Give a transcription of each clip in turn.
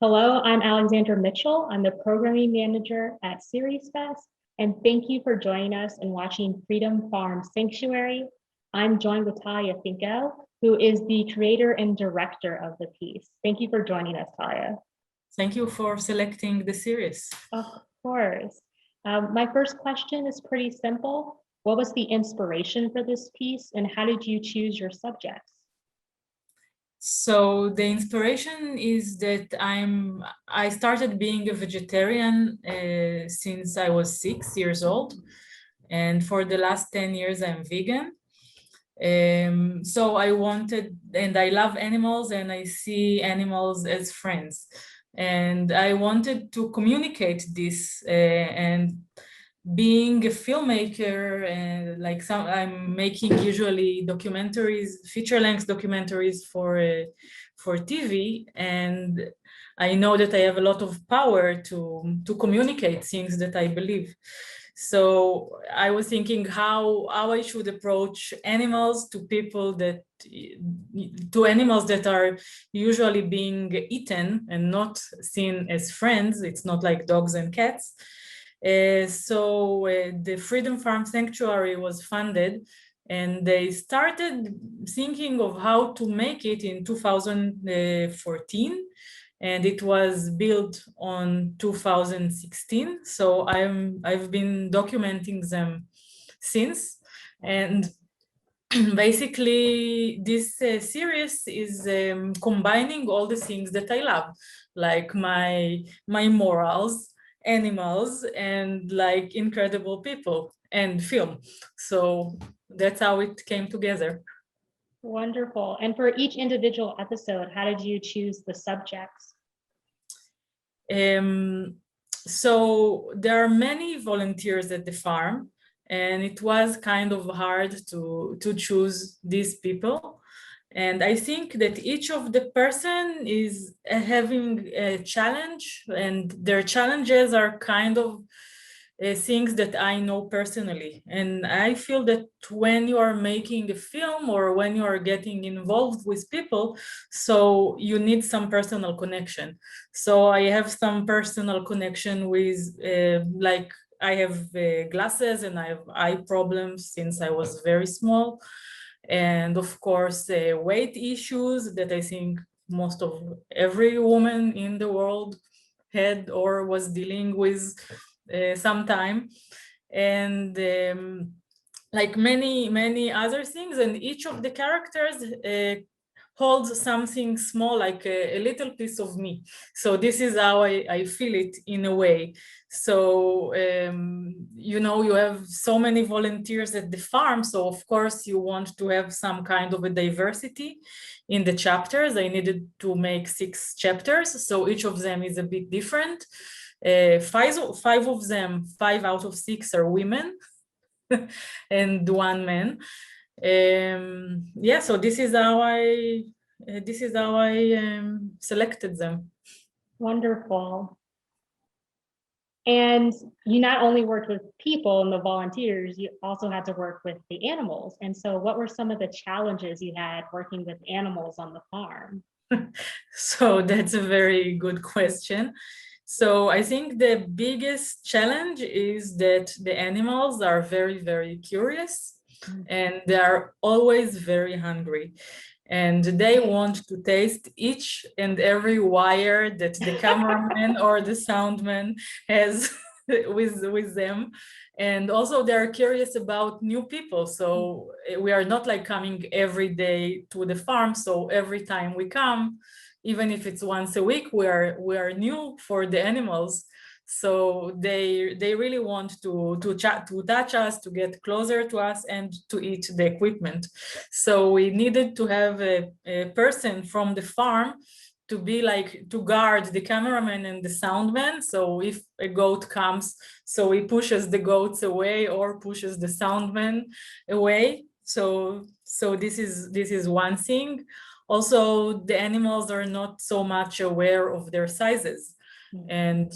Hello, I'm Alexandra Mitchell. I'm the programming manager at SeriesFest, and thank you for joining us and watching Freedom Farm Sanctuary. I'm joined with Talia Finko, who is the creator and director of the piece. Thank you for joining us, Talia. Thank you for selecting the series. Of course. My first question is pretty simple. What was the inspiration for this piece, and how did you choose your subjects? So the inspiration is that I started being a vegetarian since I was 6 years old, and for the last 10 years I'm vegan. So I wanted, and I love animals, and I see animals as friends, and I wanted to communicate this. And being a filmmaker, and I'm making usually documentaries, feature-length documentaries for TV, and I know that I have a lot of power to communicate things that I believe. So I was thinking how I should approach animals to animals that are usually being eaten and not seen as friends. It's not like dogs and cats. So the Freedom Farm Sanctuary was funded, and they started thinking of how to make it in 2014, and it was built on 2016. So I've been documenting them since, and basically this series is combining all the things that I love, like my morals, animals, and like incredible people and film. So that's how it came together. Wonderful. And for each individual episode, how did you choose the subjects? So there are many volunteers at the farm, and it was kind of hard to choose these people. And I think that each of the person is having a challenge, and their challenges are kind of things that I know personally. And I feel that when you are making a film or when you are getting involved with people, so you need some personal connection. So I have some personal connection with, like, I have glasses and I have eye problems since I was very small. And of course, weight issues that I think most of every woman in the world had or was dealing with sometime. And like many other things, and each of the characters holds something small, like a little piece of me. So this is how I feel it in a way. So you know, you have so many volunteers at the farm, so of course you want to have some kind of a diversity in the chapters. I needed to make 6 chapters, so each of them is a bit different. 5 of them, 5 out of 6 are women and 1 man. Yeah, so this is how I selected them. Wonderful. And you not only worked with people and the volunteers, you also had to work with the animals. And so what were some of the challenges you had working with animals on the farm? So that's a very good question. So I think the biggest challenge is that the animals are very, very curious, and they are always very hungry. And they want to taste each and every wire that the cameraman or the soundman has with them. And also they're curious about new people. So we are not like coming every day to the farm. So every time we come, even if it's once a week, we are new for the animals. So they really want to touch us, to get closer to us, and to eat the equipment. So we needed to have a person from the farm to be like, to guard the cameraman and the soundman. So if a goat comes, so he pushes the goats away or pushes the soundman away. So this is one thing. Also, the animals are not so much aware of their sizes. And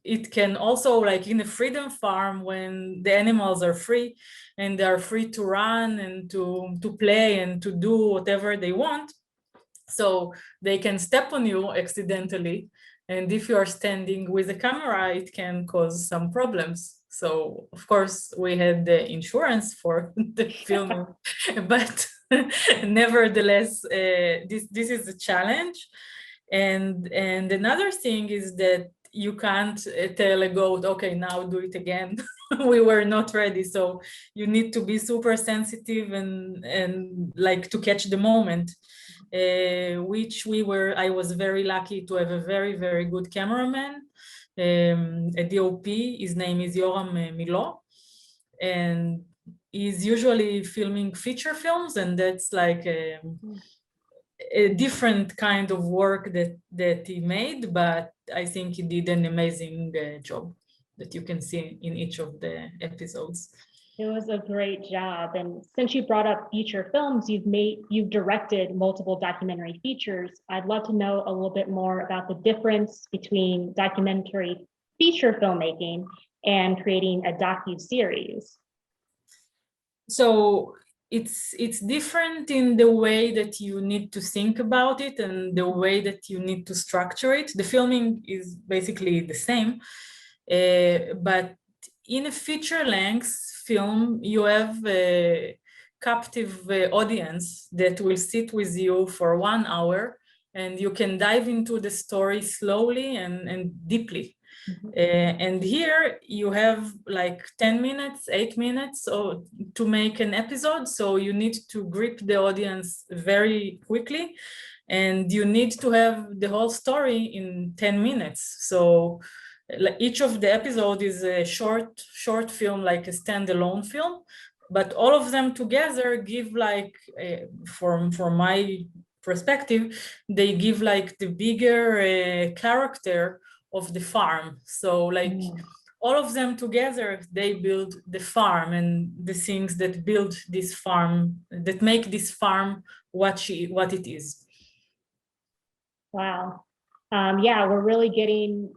it can also, like in a freedom farm, when the animals are free and they are free to run and to play and to do whatever they want, So they can step on you accidentally. And if you are standing with a camera, it can cause some problems. So of course we had the insurance for the filming, but nevertheless, this is a challenge. And another thing is that you can't tell a goat, okay, now do it again. We were not ready. So you need to be super sensitive and like to catch the moment. Which I was very lucky to have a very, very good cameraman, a DOP. His name is Yoram Milo, and he's usually filming feature films, and that's like a different kind of work that he made, but I think he did an amazing job that you can see in each of the episodes. It was a great job. And since you brought up feature films, you've directed multiple documentary features. I'd love to know a little bit more about the difference between documentary feature filmmaking and creating a docu-series. So it's different in the way that you need to think about it and the way that you need to structure it. The filming is basically the same, but in a feature length film, you have a captive audience that will sit with you for 1 hour, and you can dive into the story slowly and deeply. And here you have like 10 minutes, 8 minutes to make an episode. So you need to grip the audience very quickly, and you need to have the whole story in 10 minutes. So each of the episodes is a short film, like a standalone film, but all of them together give like, from my perspective, they give like the bigger character of the farm. So like all of them together, they build the farm and the things that build this farm, that make this farm what it is. Wow. Yeah, we're really getting,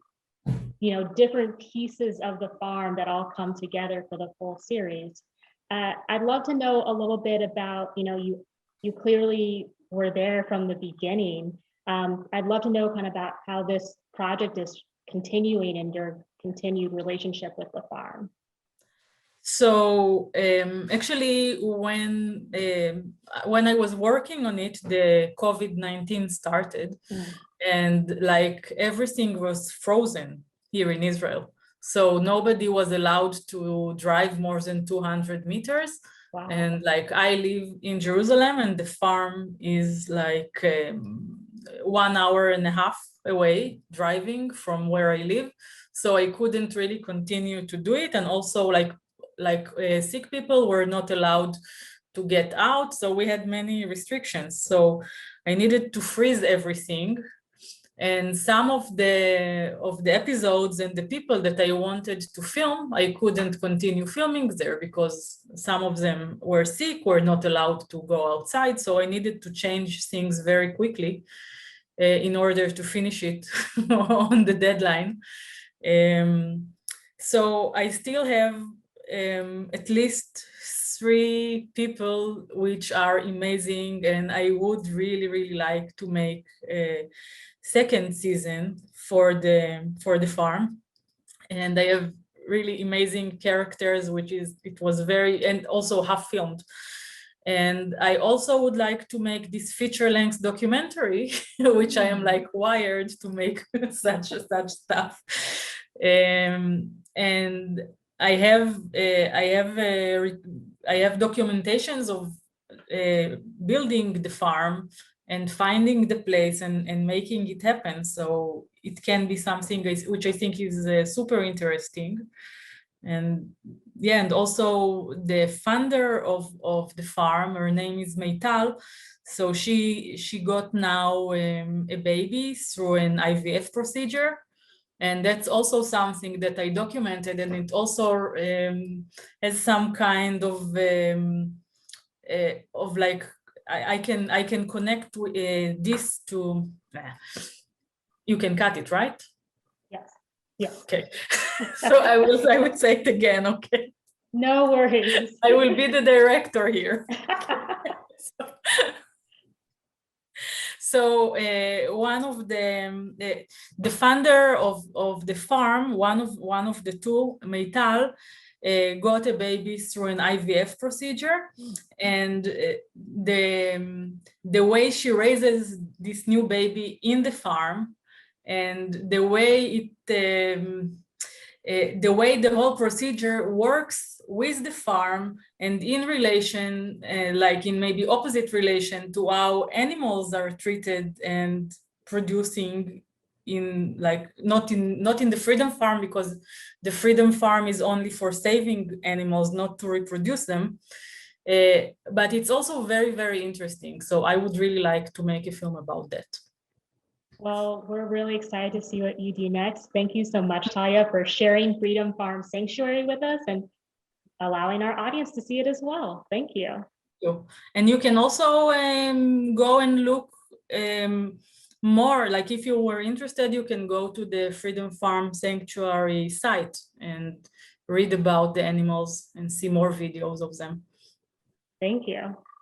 different pieces of the farm that all come together for the full series. I'd love to know a little bit about, you clearly were there from the beginning. I'd love to know kind of about how this project is continuing and your continued relationship with the farm. So actually, when I was working on it, the COVID-19 started, and like everything was frozen here in Israel. So nobody was allowed to drive more than 200 meters. Wow. And like I live in Jerusalem, and the farm is like 1 hour and a half away driving from where I live. So I couldn't really continue to do it. And also like sick people were not allowed to get out. So we had many restrictions. So I needed to freeze everything. And some of the episodes and the people that I wanted to film, I couldn't continue filming there because some of them were sick, were not allowed to go outside. So I needed to change things very quickly in order to finish it on the deadline. So I still have at least 3 people which are amazing, and I would really, really like to make a second season for the farm. And I have really amazing characters, it was very, and also half filmed. And I also would like to make this feature-length documentary, which I am like wired to make such stuff. And I have documentations of building the farm and finding the place and making it happen. So it can be something which I think is super interesting. And yeah, and also the funder of the farm, her name is Meital. So she got now a baby through an IVF procedure. And that's also something that I documented, and it also has some kind of like, I can connect this to, you can cut it, right? Yes. Yeah. Okay. So I would say it again, okay? No worries. I will be the director here. So one of the founder of the farm, one of the two, Meital, got a baby through an IVF procedure, and the way she raises this new baby in the farm, and the way the whole procedure works with the farm and in relation, like in maybe opposite relation to how animals are treated and producing in, like, not in the Freedom Farm, because the Freedom Farm is only for saving animals, not to reproduce them. But it's also very, very interesting. So I would really like to make a film about that. Well, we're really excited to see what you do next. Thank you so much, Taya, for sharing Freedom Farm Sanctuary with us and allowing our audience to see it as well. Thank you. And you can also go and look more, like if you were interested, you can go to the Freedom Farm Sanctuary site and read about the animals and see more videos of them. Thank you.